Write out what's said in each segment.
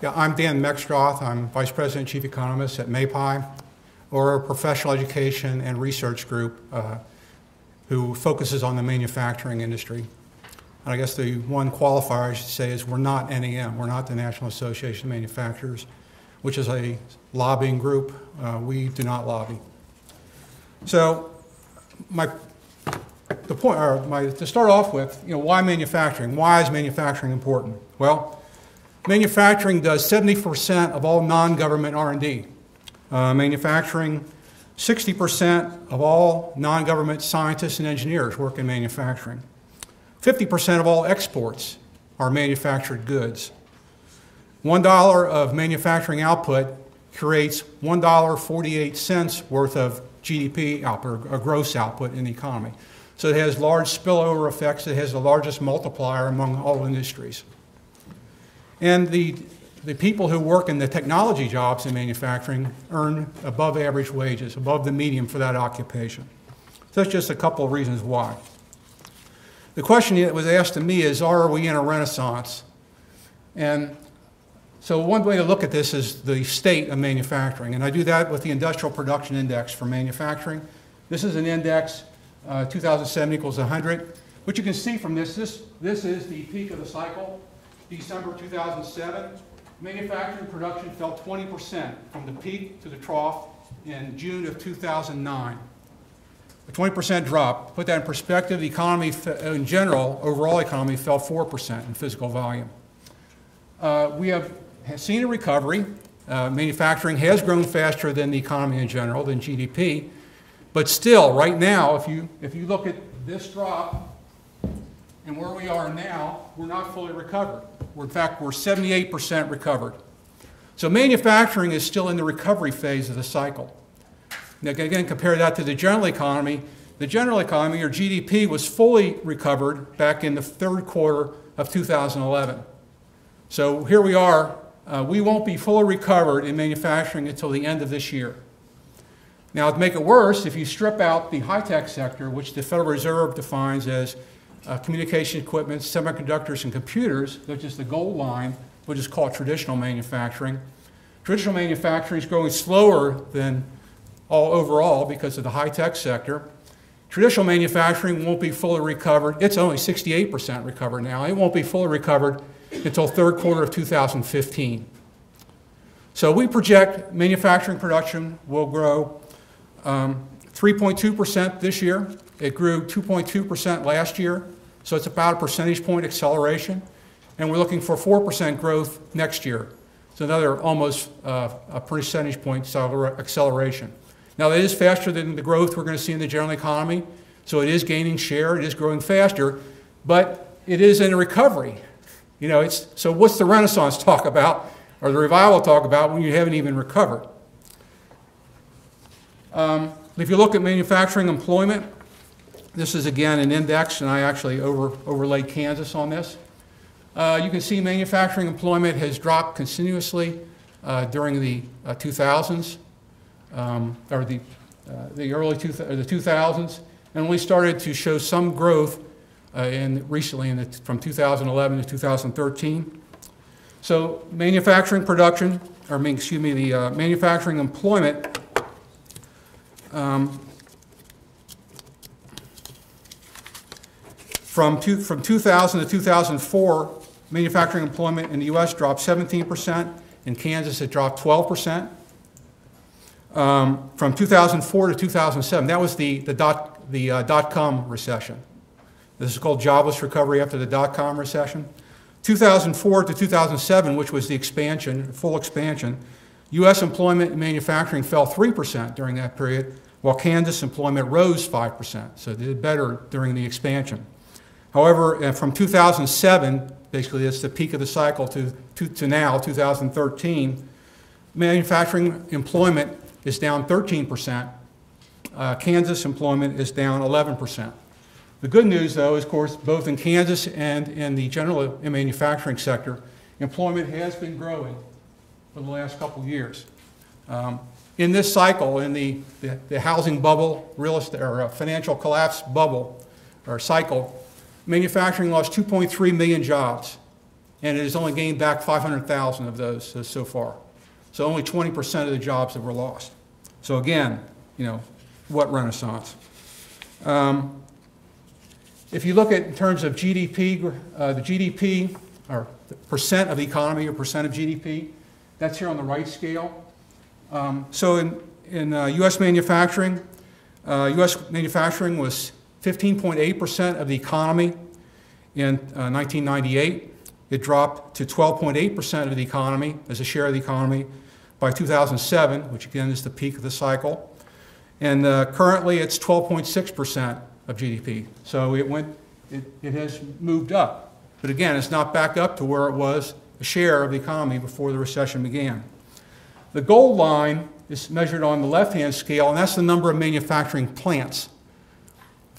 Yeah, I'm Dan Meckstroth. I'm Vice President and Chief Economist at MAPI, or a professional education and research group who focuses on the manufacturing industry. And I guess the one qualifier I should say is we're not NAM. We're not the National Association of Manufacturers, which is a lobbying group. We do not lobby. So to start off with, why manufacturing? Why is manufacturing important? Well, manufacturing does 70% of all non-government R&D. Manufacturing, 60% of all non-government scientists and engineers work in manufacturing. 50% of all exports are manufactured goods. $1 of manufacturing output creates $1.48 worth of GDP output, or gross output in the economy. So it has large spillover effects. It has the largest multiplier among all industries. And the people who work in the technology jobs in manufacturing earn above average wages, above the median for that occupation. So that's just a couple of reasons why. The question that was asked to me is, are we in a renaissance? And so one way to look at this is the state of manufacturing, and I do that with the Industrial Production Index for manufacturing. This is an index, 2007 equals 100. What you can see from this is the peak of the cycle, December 2007. Manufacturing production fell 20% from the peak to the trough in June of 2009. A 20% drop. Put that in perspective, the economy in general, overall economy, fell 4% in physical volume. We have seen a recovery. Manufacturing has grown faster than the economy in general, than GDP. But still, right now, if you look at this drop and where we are now, we're not fully recovered. In fact, we're 78% recovered. So manufacturing is still in the recovery phase of the cycle. Now, again, compare that to the general economy. The general economy, or GDP, was fully recovered back in the third quarter of 2011. So here we are. We won't be fully recovered in manufacturing until the end of this year. Now, to make it worse, if you strip out the high-tech sector, which the Federal Reserve defines as communication equipment, semiconductors, and computers, which is the gold line, which is called traditional manufacturing. Traditional manufacturing is growing slower than all overall because of the high-tech sector. Traditional manufacturing won't be fully recovered. It's only 68% recovered now. It won't be fully recovered until third quarter of 2015. So we project manufacturing production will grow 3.2% this year. It grew 2.2% last year, so it's about a percentage point acceleration. And we're looking for 4% growth next year. So another almost a percentage point acceleration. Now, that is faster than the growth we're going to see in the general economy, so it is gaining share, it is growing faster, but it is in a recovery. So what's the Renaissance talk about, or the revival talk about, when you haven't even recovered? If you look at manufacturing employment, this is again an index, and I actually overlaid Kansas on this. You can see manufacturing employment has dropped continuously during the 2000s, or the early 2000s, and we started to show some growth recently from 2011 to 2013. So manufacturing production, the manufacturing employment from 2000 to 2004, manufacturing employment in the U.S. dropped 17%. In Kansas, it dropped 12%. From 2004 to 2007, that was the dot-com recession. This is called jobless recovery after the dot-com recession. 2004 to 2007, which was the expansion, full expansion, U.S. employment in manufacturing fell 3% during that period, while Kansas employment rose 5%. So they did better during the expansion. However, from 2007, basically it's the peak of the cycle, to now, 2013, manufacturing employment is down 13%. Kansas employment is down 11%. The good news, though, is, of course, both in Kansas and in the general manufacturing sector, employment has been growing for the last couple of years. In this cycle, in the housing bubble, real estate, or financial collapse bubble, or cycle, manufacturing lost 2.3 million jobs. and it has only gained back 500,000 of those so far. So only 20% of the jobs that were lost. So again, you know, what renaissance. If you look at in terms of GDP, the GDP, or the percent of the economy or percent of GDP, that's here on the right scale. So in U.S. manufacturing was 15.8% of the economy in 1998. It dropped to 12.8% of the economy as a share of the economy by 2007, which again is the peak of the cycle. And currently it's 12.6% of GDP. So it has moved up. But again, it's not back up to where it was a share of the economy before the recession began. The gold line is measured on the left-hand scale, and that's the number of manufacturing plants.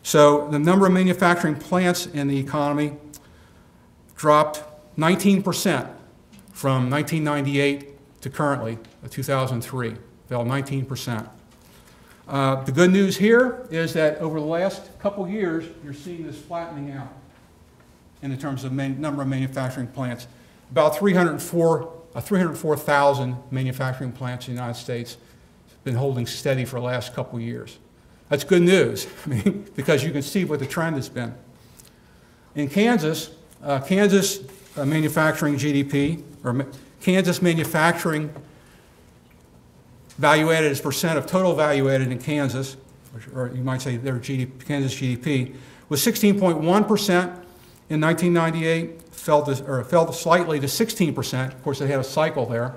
So the number of manufacturing plants in the economy dropped 19% from 1998 to currently, 2003, fell 19%. The good news here is that over the last couple years, you're seeing this flattening out in terms of number of manufacturing plants. About 304,000 manufacturing plants in the United States have been holding steady for the last couple years. That's good news, I mean, because you can see what the trend has been. In Kansas, manufacturing GDP, or Kansas manufacturing value added as percent of total value added in Kansas, or you might say their Kansas GDP, was 16.1% in 1998, fell slightly to 16%. Of course, they had a cycle there,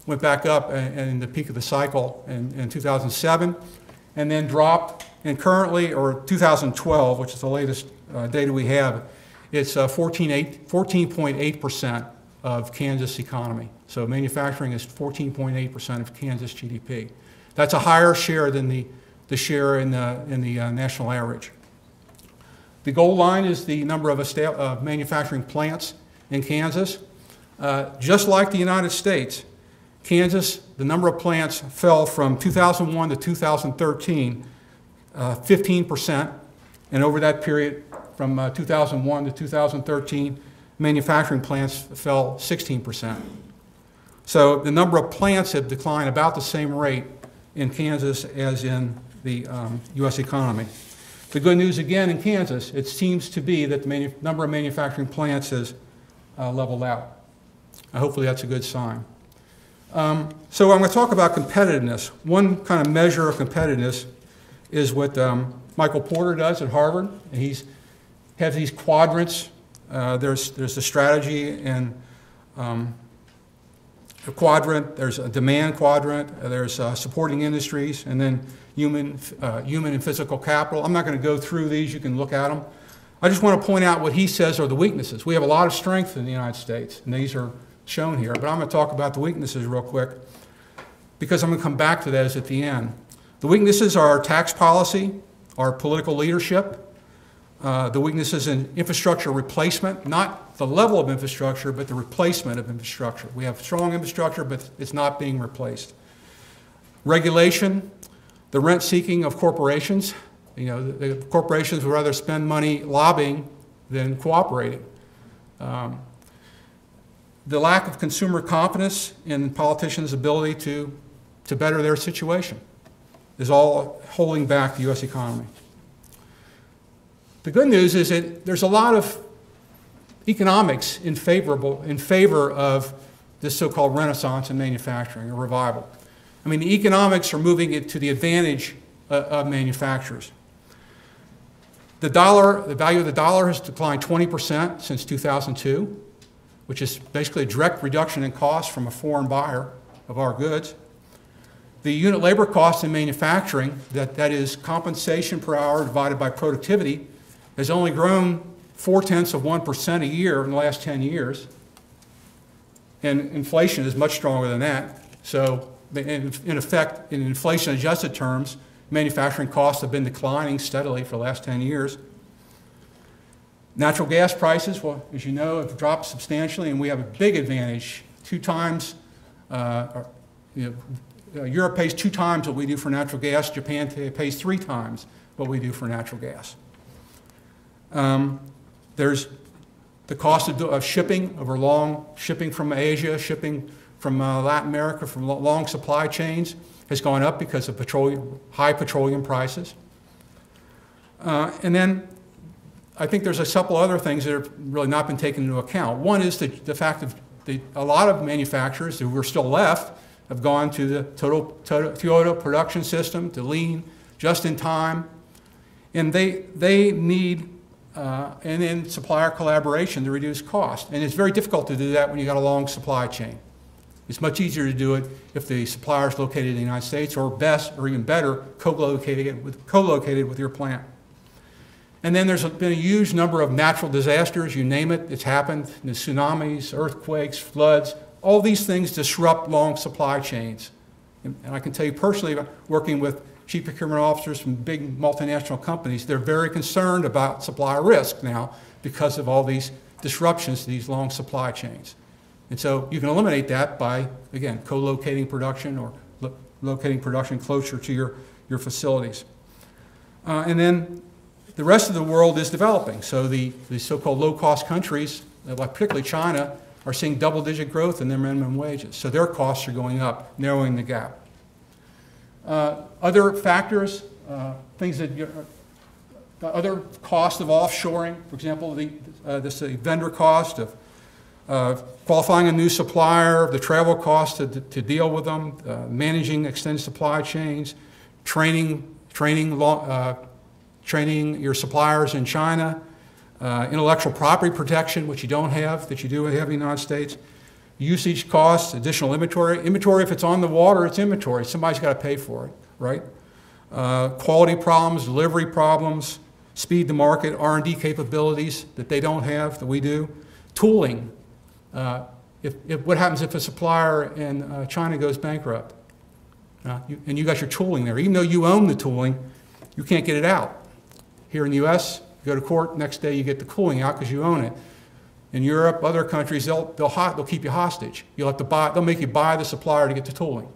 went back up in the peak of the cycle in 2007, and then dropped, and currently, or 2012, which is the latest data we have, it's 14.8% of Kansas economy. So manufacturing is 14.8% of Kansas GDP. That's a higher share than the share in the national average. The gold line is the number of manufacturing plants in Kansas. Just like the United States, Kansas, the number of plants fell from 2001 to 2013, 15%, and over that period, from 2001 to 2013, manufacturing plants fell 16%. So the number of plants have declined about the same rate in Kansas as in the U.S. economy. The good news again in Kansas, it seems to be that the number of manufacturing plants has leveled out. Hopefully that's a good sign. So I'm going to talk about competitiveness. One kind of measure of competitiveness is what Michael Porter does at Harvard. He has these quadrants. There's the strategy and a quadrant. There's a demand quadrant. There's supporting industries, and then human and physical capital. I'm not going to go through these. You can look at them. I just want to point out what he says are the weaknesses. We have a lot of strength in the United States, and these are shown here. But I'm going to talk about the weaknesses real quick, because I'm going to come back to those at the end. The weaknesses are our tax policy, our political leadership, the weaknesses in infrastructure replacement, not the level of infrastructure, but the replacement of infrastructure. We have strong infrastructure, but it's not being replaced. Regulation, the rent-seeking of corporations. You know, the corporations would rather spend money lobbying than cooperating. The lack of consumer confidence in politicians' ability to better their situation is all holding back the U.S. economy. The good news is that there's a lot of economics in favor of this so-called renaissance in manufacturing, or revival. I mean, the economics are moving it to the advantage of manufacturers. The value of the dollar has declined 20% since 2002, which is basically a direct reduction in cost from a foreign buyer of our goods. The unit labor cost in manufacturing, that is compensation per hour divided by productivity, has only grown 0.4% a year in the last 10 years. And inflation is much stronger than that. So in effect, in inflation-adjusted terms, manufacturing costs have been declining steadily for the last 10 years. Natural gas prices, well, as you know, have dropped substantially, and we have a big advantage. 2 times, Europe pays 2 times what we do for natural gas. Japan pays 3 times what we do for natural gas. There's The cost of shipping over long, shipping from Asia, shipping from Latin America, from long supply chains has gone up because of high petroleum prices. And then I think there's a couple other things that have really not been taken into account. One is the fact that a lot of manufacturers who are still left have gone to the Toyota production system, to lean, just in time, and they need and then supplier collaboration to reduce cost. And it's very difficult to do that when you've got a long supply chain. It's much easier to do it if the supplier is located in the United States, or best, or even better, co-located with your plant. And then there's been a huge number of natural disasters, you name it, it's happened. The tsunamis, earthquakes, floods, all these things disrupt long supply chains. And I can tell you personally, working with chief procurement officers from big multinational companies, they're very concerned about supply risk now because of all these disruptions to these long supply chains. And so you can eliminate that by, again, co-locating production or locating production closer to your facilities. And then the rest of the world is developing. So the so-called low-cost countries, like particularly China, are seeing double-digit growth in their minimum wages. So their costs are going up, narrowing the gap. Other factors, things that other costs of offshoring, for example, the vendor cost of qualifying a new supplier, the travel cost to deal with them, managing extended supply chains, training your suppliers in China, intellectual property protection, which you don't have, that you do have in the United States, usage costs, additional inventory. Inventory, if it's on the water, it's inventory. Somebody's got to pay for it, right? Quality problems, delivery problems, speed to market, R&D capabilities that they don't have, that we do. Tooling. What happens if a supplier in China goes bankrupt? And you got your tooling there. Even though you own the tooling, you can't get it out. Here in the U.S., you go to court, next day you get the tooling out because you own it. In Europe, other countries, they'll keep you hostage. They'll make you buy the supplier to get the tooling.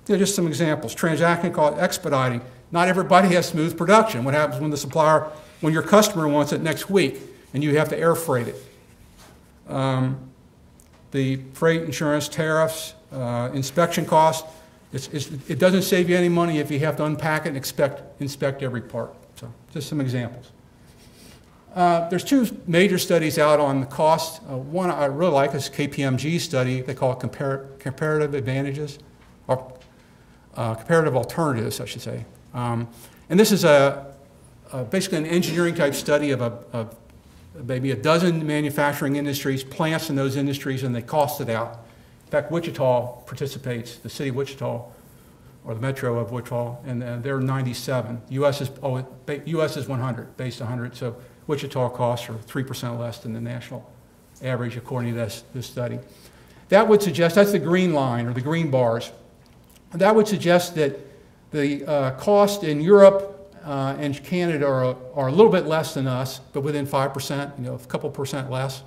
Just some examples. Transaction cost, expediting. Not everybody has smooth production. What happens when your customer wants it next week and you have to air freight it? The freight, insurance, tariffs, inspection costs. It doesn't save you any money if you have to unpack it and inspect every part. So just some examples. There's two major studies out on the cost. One I really like is KPMG study. They call it comparative advantages, or comparative alternatives, I should say. And this is basically an engineering type study of maybe a dozen manufacturing industries, plants in those industries, and they cost it out. In fact, Wichita participates, the city of Wichita, or the metro of Wichita, and they're 97. US is 100, based 100. So Wichita costs are 3% less than the national average, according to this study. That would suggest, that's the green line, or the green bars. That would suggest that the cost in Europe and Canada are a little bit less than us, but within 5%, a couple percent less.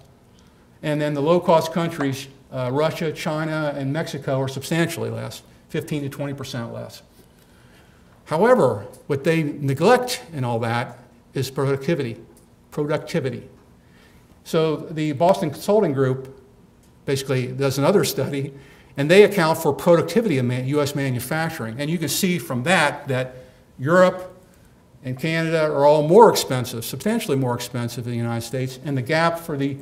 And then the low-cost countries, Russia, China, and Mexico, are substantially less, 15 to 20% less. However, what they neglect in all that is productivity. So the Boston Consulting Group basically does another study, and they account for productivity of U.S. manufacturing. And you can see from that Europe and Canada are all more expensive, substantially more expensive than the United States, and the gap for the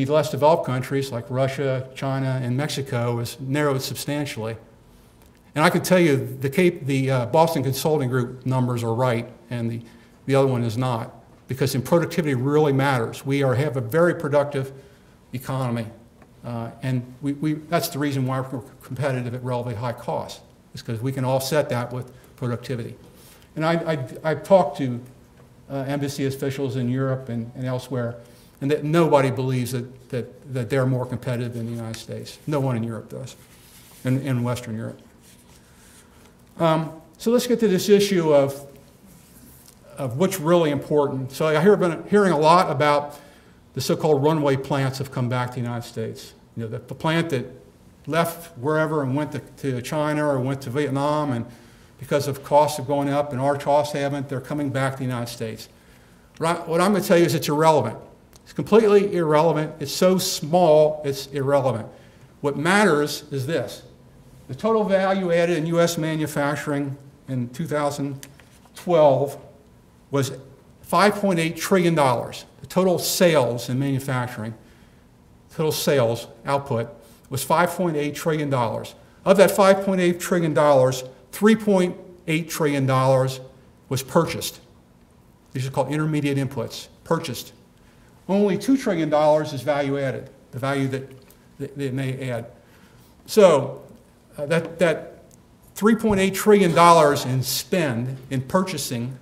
less developed countries like Russia, China, and Mexico is narrowed substantially. And I can tell you the Boston Consulting Group numbers are right, and the other one is not, because productivity really matters. We have a very productive economy, and that's the reason why we're competitive at relatively high cost, is because we can offset that with productivity. And I've talked to embassy officials in Europe and elsewhere, and that nobody believes that they're more competitive than the United States. No one in Europe does, in Western Europe. So let's get to this issue of what's really important. So I've been hearing a lot about the so-called runaway plants have come back to the United States. The plant that left wherever and went to China or went to Vietnam, and because of costs have gone up and our costs haven't, they're coming back to the United States. What I'm going to tell you is it's irrelevant. It's completely irrelevant. It's so small, it's irrelevant. What matters is this. The total value added in U.S. manufacturing in 2012 was $5.8 trillion. The total sales in manufacturing, total sales output, was $5.8 trillion. Of that $5.8 trillion, $3.8 trillion was purchased. These are called intermediate inputs, purchased. Only $2 trillion is value added, the value that they may add. So that $3.8 trillion in spend in purchasing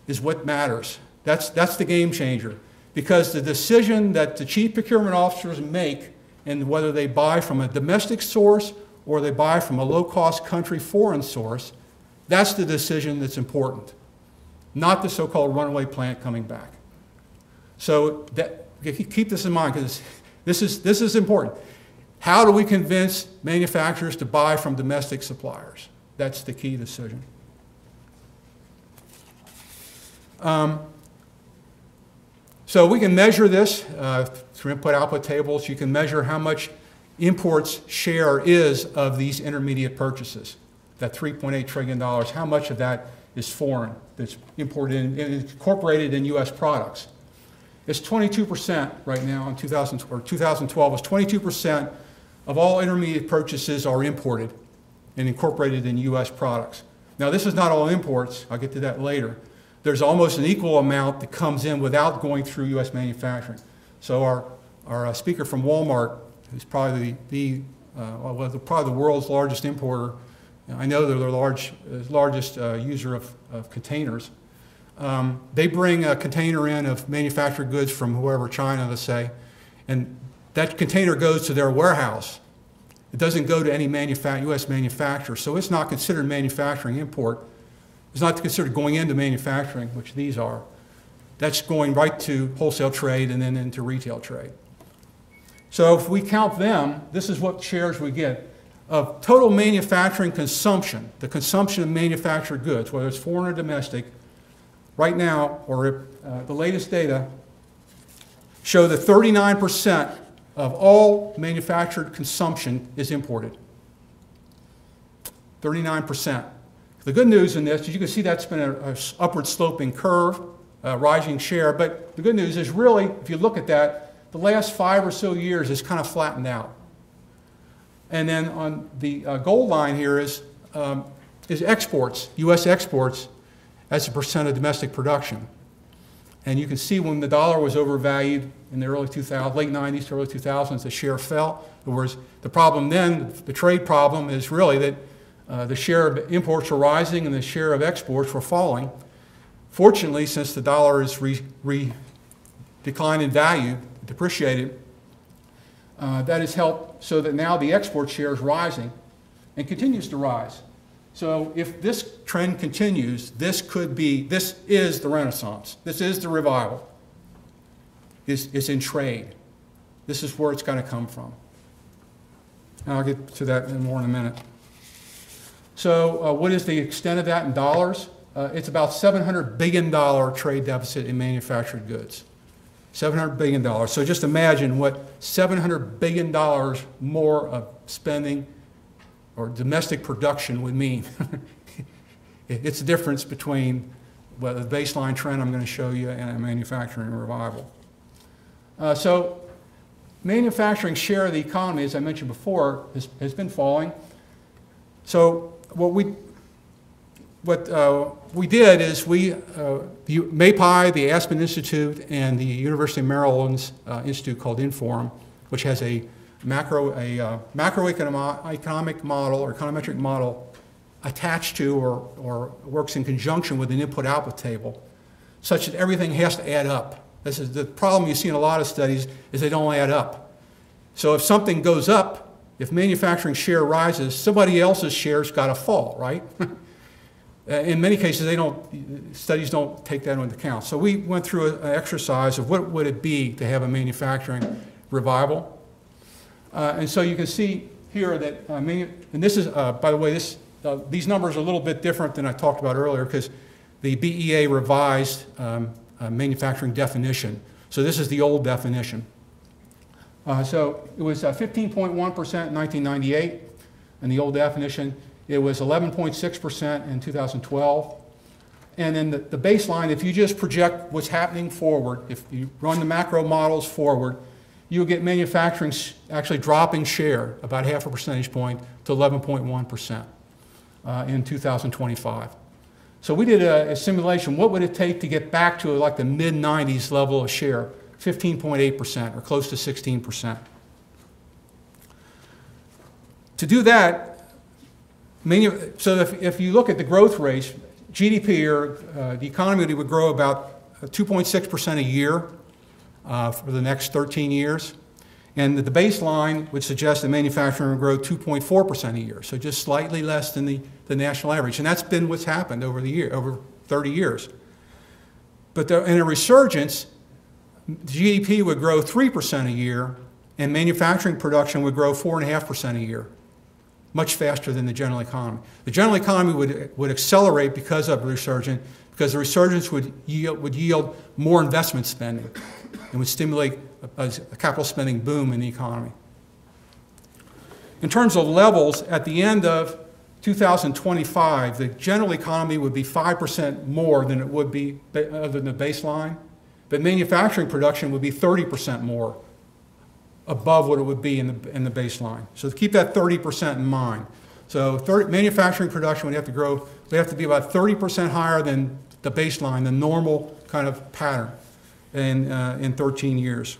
is what matters. That's the game changer. Because the decision that the chief procurement officers make in whether they buy from a domestic source or they buy from a low-cost country foreign source, that's the decision that's important, not the so-called runaway plant coming back. So keep this in mind, because this is important. How do we convince manufacturers to buy from domestic suppliers? That's the key decision. So we can measure this through input-output tables. You can measure how much imports share is of these intermediate purchases. That $3.8 trillion, how much of that is foreign, that's imported and incorporated in U.S. products? It's 22% right now in 2012 was 22% of all intermediate purchases are imported and incorporated in U.S. products. Now this is not all imports, I'll get to that later. There's almost an equal amount that comes in without going through U.S. manufacturing. So our speaker from Walmart, who's probably probably the world's largest importer, I know they're the largest user of containers. They bring a container in of manufactured goods from whoever, China, let's say, and that container goes to their warehouse. It doesn't go to any U.S. manufacturer, so it's not considered manufacturing import. It's not considered going into manufacturing, which these are. That's going right to wholesale trade and then into retail trade. So if we count them, this is what shares we get. Of total manufacturing consumption, the consumption of manufactured goods, whether it's foreign or domestic, right now, or the latest data, show that 39% of all manufactured consumption is imported. 39%. The good news in this is you can see that's been an upward sloping curve, rising share, but the good news is really, if you look at that, the last 5 or so years it's kind of flattened out. And then on the gold line here is exports, U.S. exports as a percent of domestic production. And you can see when the dollar was overvalued in the early 2000s, late 90s to early 2000s, the share fell. In other words, the problem then, the trade problem, is really that the share of imports were rising and the share of exports were falling. Fortunately, since the dollar is declined in value, depreciated, that has helped so that now the export share is rising and continues to rise. So if this trend continues, this is the Renaissance. This is the revival. It's in trade. This is where it's going to come from. And I'll get to that more in a minute. So what is the extent of that in dollars? It's about $700 billion trade deficit in manufactured goods. $700 billion. So just imagine what $700 billion more of spending or domestic production would mean. It's the difference between the baseline trend I'm going to show you and a manufacturing revival. So manufacturing share of the economy, as I mentioned before, has been falling. So what we did is MAPI, the Aspen Institute, and the University of Maryland's institute called Inform, which has a macroeconomic model or econometric model attached to or works in conjunction with an input-output table, such that everything has to add up. This is the problem you see in a lot of studies, is they don't add up. So if something goes up, if manufacturing share rises, somebody else's share's got to fall, right? In many cases, studies don't take that into account. So we went through an exercise of what would it be to have a manufacturing revival. And so you can see here that, and this is, by the way, these numbers are a little bit different than I talked about earlier because the BEA revised manufacturing definition. So this is the old definition. So it was 15.1% in 1998, and the old definition. It was 11.6% in 2012. And then the baseline, if you just project what's happening forward, if you run the macro models forward, you'll get manufacturing actually dropping share about half a percentage point to 11.1% in 2025. So we did a simulation. What would it take to get back to like the mid-90s level of share? 15.8% or close to 16%. To do that, so if you look at the growth rates, GDP or the economy would grow about 2.6% a year for the next 13 years. And the baseline would suggest that manufacturing would grow 2.4% a year, so just slightly less than the national average. And that's been what's happened over 30 years. But in a resurgence, GDP would grow 3% a year, and manufacturing production would grow 4.5% a year, much faster than the general economy. The general economy would accelerate because of the resurgence, because the resurgence would yield more investment spending and would stimulate a capital spending boom in the economy. In terms of levels, at the end of 2025, the general economy would be 5% more than it would be other than the baseline, but manufacturing production would be 30% more above what it would be in the baseline. So keep that 30% in mind. So manufacturing production would have to be about 30% higher than the baseline, the normal kind of pattern in 13 years.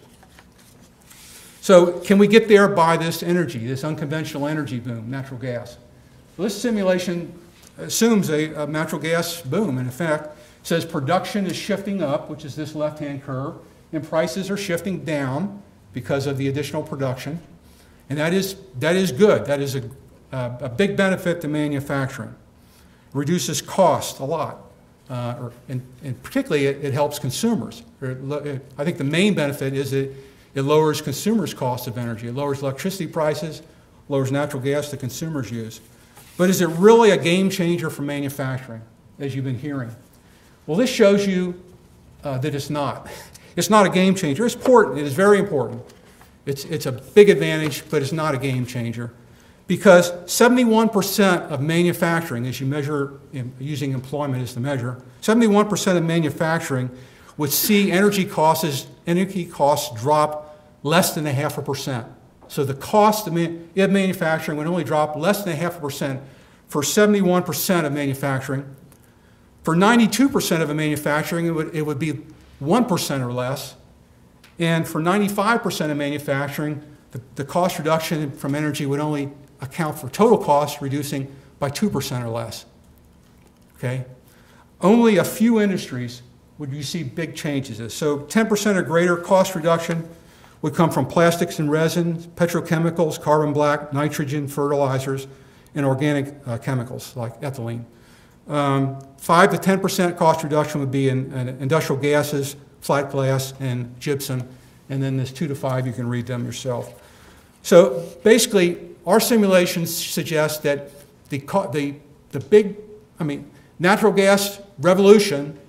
So can we get there by this energy, this unconventional energy boom, natural gas? Well, this simulation assumes a natural gas boom. In effect, it says production is shifting up, which is this left-hand curve, and prices are shifting down because of the additional production. And that is good. That is a big benefit to manufacturing. It reduces cost a lot. And particularly, it helps consumers. I think the main benefit is that it lowers consumers' cost of energy. It lowers electricity prices, lowers natural gas that consumers use. But is it really a game changer for manufacturing, as you've been hearing? Well, this shows you that it's not. It's not a game changer. It's important. It is very important. It's a big advantage, but it's not a game changer. Because 71% of manufacturing, as you measure using employment as the measure, 71% of manufacturing would see energy costs drop less than 0.5%. So the cost of manufacturing would only drop less than 0.5% for 71% of manufacturing. For 92% of manufacturing, it would be 1% or less. And for 95% of manufacturing, the cost reduction from energy would only account for total costs reducing by 2% or less. Okay? Only a few industries would you see big changes. So 10% or greater cost reduction would come from plastics and resins, petrochemicals, carbon black, nitrogen, fertilizers, and organic chemicals like ethylene. 5 to 10% cost reduction would be in industrial gases, flat glass, and gypsum. And then there's 2 to 5, you can read them yourself. So basically, our simulations suggest that natural gas revolution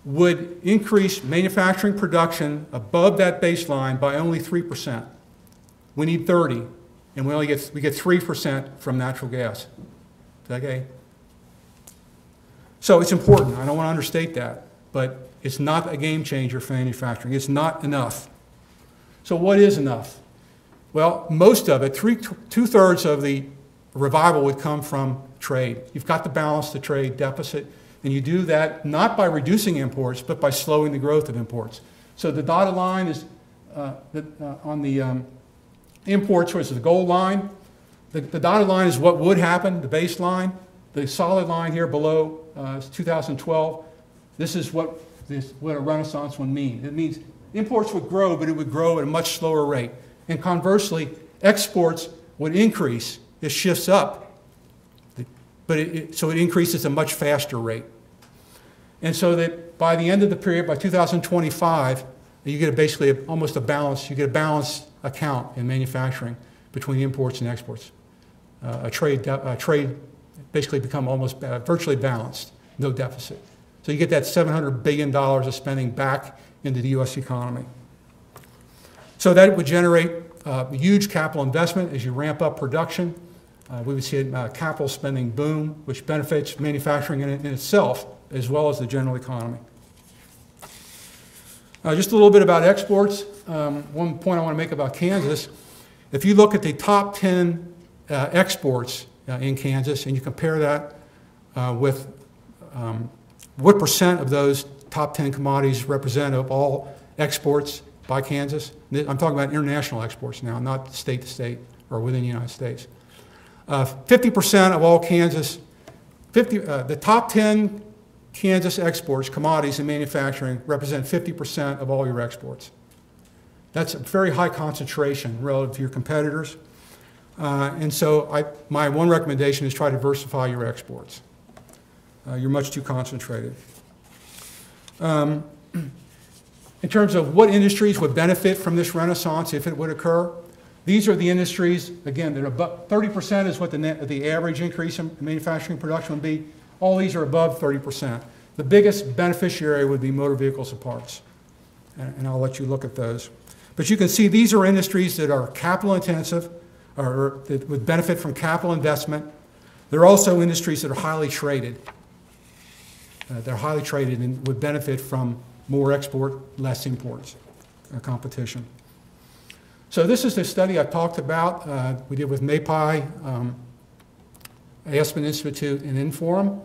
would increase manufacturing production above that baseline by only 3%. We need 30, and we get 3% from natural gas. Okay? So it's important. I don't want to understate that, but it's not a game changer for manufacturing. It's not enough. So what is enough? Well, most of it, two-thirds of the revival would come from trade. You've got to balance the trade deficit, and you do that not by reducing imports, but by slowing the growth of imports. So the dotted line is on the imports, which is the gold line. The dotted line is what would happen, the baseline. The solid line here below is 2012. This is what a renaissance would mean. It means imports would grow, but it would grow at a much slower rate. And conversely, exports would increase. It shifts up, but so it increases at a much faster rate. And so that by the end of the period, by 2025, you get basically almost a balance. You get a balanced account in manufacturing between imports and exports. Trade basically become almost virtually balanced, no deficit. So you get that $700 billion of spending back into the U.S. economy. So that would generate huge capital investment as you ramp up production. We would see a capital spending boom, which benefits manufacturing in itself, as well as the general economy. Just a little bit about exports. One point I want to make about Kansas, if you look at the top 10 exports in Kansas and you compare that with what percent of those top 10 commodities represent of all exports by Kansas. I'm talking about international exports now, not state to state or within the United States. 50% of all Kansas, the top 10 Kansas exports, commodities and manufacturing, represent 50% of all your exports. That's a very high concentration relative to your competitors. And so my one recommendation is try to diversify your exports. You're much too concentrated. In terms of what industries would benefit from this renaissance if it would occur, these are the industries, again, that are above 30% is what the average increase in manufacturing production would be. All these are above 30%. The biggest beneficiary would be motor vehicles and parts. And I'll let you look at those. But you can see these are industries that are capital intensive, or that would benefit from capital investment. They're also industries that are highly traded. They're highly traded and would benefit from more export, less imports, competition. So this is the study I talked about. We did with MAPI, Aspen Institute, and Inforum.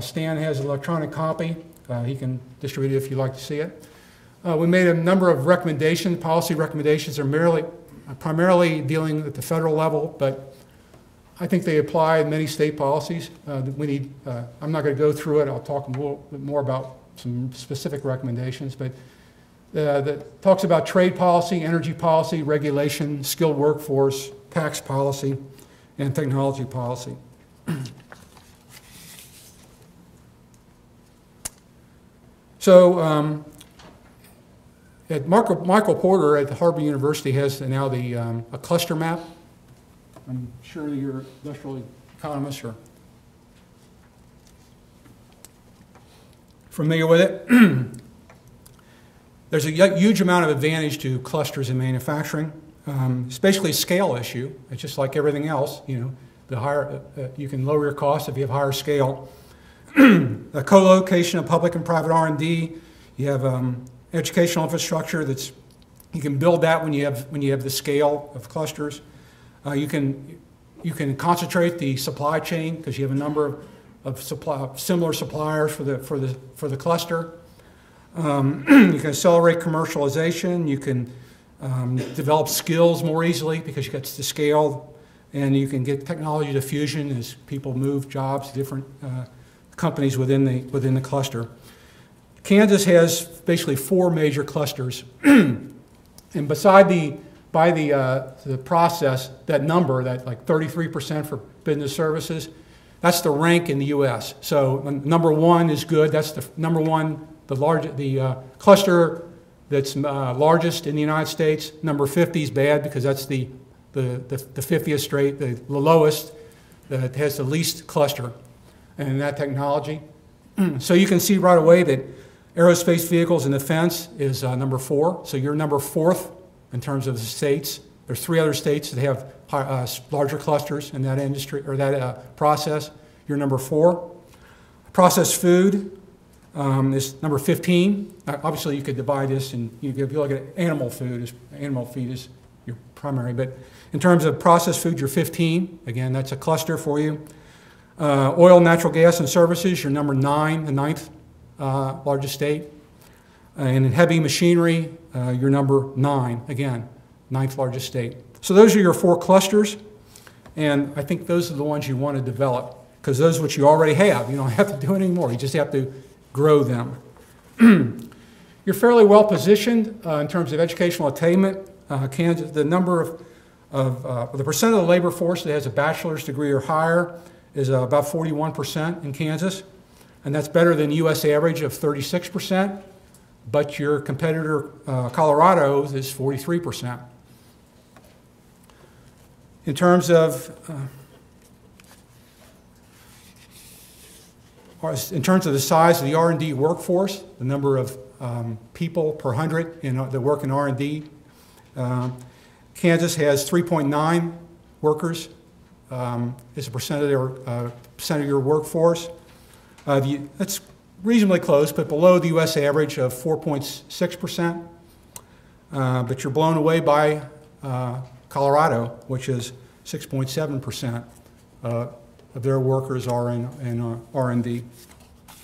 Stan has an electronic copy. He can distribute it if you'd like to see it. We made a number of recommendations. Policy recommendations are primarily dealing at the federal level, but I think they apply in many state policies. I'm not going to go through it. I'll talk a little bit more about some specific recommendations, but that talks about trade policy, energy policy, regulation, skilled workforce, tax policy, and technology policy. So Michael Porter at Harvard University has now a cluster map. I'm sure you're industrial economists are familiar with it. There's a huge amount of advantage to clusters in manufacturing. It's basically a scale issue. It's just like everything else. You know, the higher you can lower your costs if you have higher scale. A co-location of public and private R&D. You have educational infrastructure you can build that when you have the scale of clusters. You can concentrate the supply chain because you have a number of similar suppliers for the cluster. You can accelerate commercialization. You can develop skills more easily because you get the scale, and you can get technology diffusion as people move jobs to different companies within the cluster. Kansas has basically 4 major clusters, and by the process, that number, that like 33% for business services, that's the rank in the U.S. So number 1 is good. That's the number 1, the cluster that's largest in the United States. Number 50 is bad because that's the 50th straight, the lowest that has the least cluster in that technology. So you can see right away that aerospace vehicles and defense is number 4. So you're number 4th in terms of the states. There's 3 other states that have larger clusters in that industry or that process. You're number 4. Processed food is number 15. Obviously, you could divide this, and if you look at animal feed is your primary. But in terms of processed food, you're 15. Again, that's a cluster for you. Oil, natural gas, and services, you're number 9, the 9th largest state. And in heavy machinery, you're number 9, again, 9th largest state. So those are your 4 clusters, and I think those are the ones you want to develop, because those which you already have, you don't have to do it anymore. You just have to grow them. You're fairly well positioned in terms of educational attainment. Kansas, the number the percent of the labor force that has a bachelor's degree or higher is about 41% in Kansas, and that's better than the U.S. average of 36%. But your competitor, Colorado, is 43%. In terms of the size of the R&D workforce, the number of people per 100 that work in R&D. Kansas has 3.9 workers as a percent of your workforce. That's reasonably close, but below the U.S. average of 4.6%. But you're blown away by Colorado, which is 6.7% of their workers are in R&D,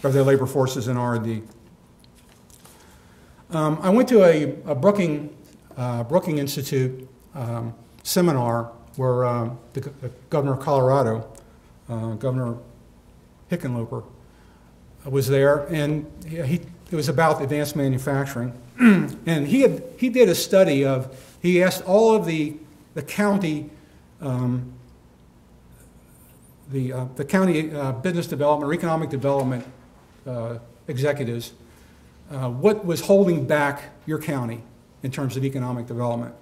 or their labor forces in R&D. I went to a Brookings Institute seminar where the governor of Colorado, Governor Hickenlooper, was there, and it was about advanced manufacturing. And he did a study of, he asked all of the county business development or economic development executives what was holding back your county in terms of economic development.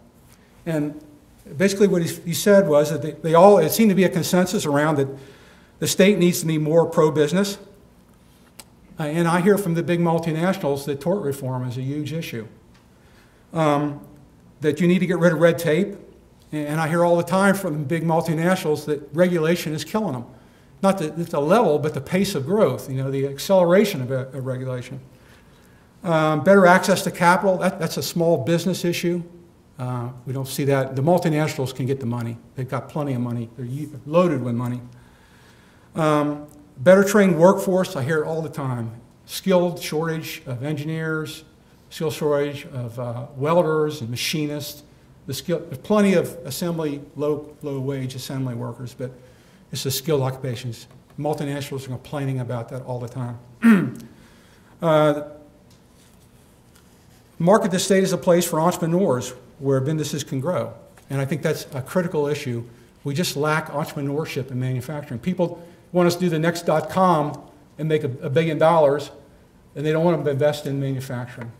And basically what he said was that it seemed to be a consensus around that the state needs to be more pro-business. And I hear from the big multinationals that tort reform is a huge issue. That you need to get rid of red tape. And I hear all the time from the big multinationals that regulation is killing them. Not the level, but the pace of growth, the acceleration of regulation. Better access to capital, that's a small business issue. We don't see that. The multinationals can get the money. They've got plenty of money. They're loaded with money. Better trained workforce, I hear it all the time. Skilled shortage of engineers, skilled shortage of welders and machinists. There's plenty of low-wage assembly workers, but it's the skilled occupations. Multinationals are complaining about that all the time. Market the state as a place for entrepreneurs where businesses can grow. And I think that's a critical issue. We just lack entrepreneurship in manufacturing. People want us to do the next .com and make $1 billion, and they don't want to invest in manufacturing.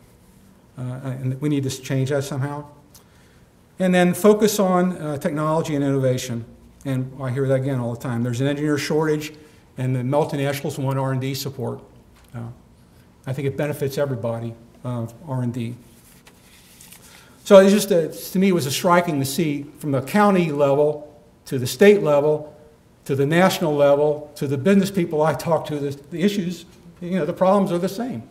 And we need to change that somehow. And then focus on technology and innovation. And I hear that again all the time. There's an engineer shortage, and the multinationals want R&D support. I think it benefits everybody, R&D. So it's just, to me, it was striking to see from the county level to the state level to the national level to the business people I talk to, the issues, the problems are the same.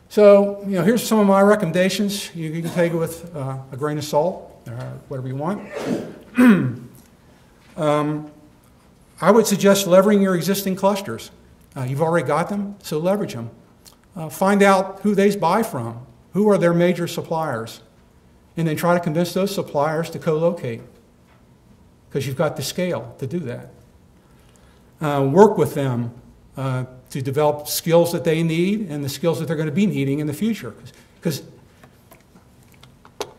So, here's some of my recommendations. You can take it with a grain of salt, or whatever you want. I would suggest leveraging your existing clusters. You've already got them, so leverage them. Find out who they buy from, who are their major suppliers, and then try to convince those suppliers to co-locate, because you've got the scale to do that. Work with them to develop skills that they need and the skills that they're going to be needing in the future. Because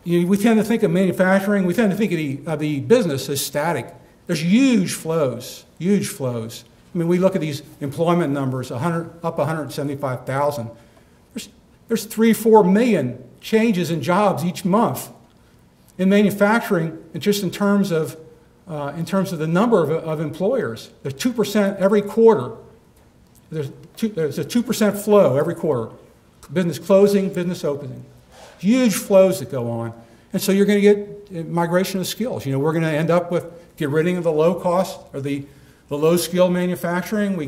we tend to think of manufacturing, we tend to think of the business as static. There's huge flows, huge flows. I mean, we look at these employment numbers, up 175,000. There's 3-4 million changes in jobs each month. In manufacturing, and just in terms of the number of employers, there's 2% every quarter. There's a 2% flow every quarter. Business closing, business opening. Huge flows that go on. And so you're going to get migration of skills. We're going to end up with get rid of the low cost or the low skill manufacturing. We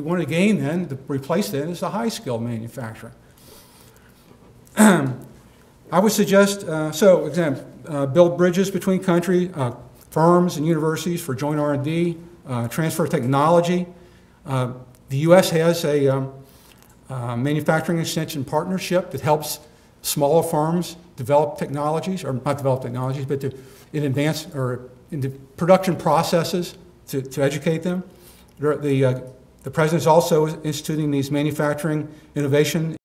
want to gain then, to replace that is the high skill manufacturing. I would suggest, build bridges between firms and universities for joint R&D, transfer technology. The U.S. has a manufacturing extension partnership that helps smaller firms develop technologies, or not develop technologies, but into production processes to educate them. The President is also instituting these manufacturing innovation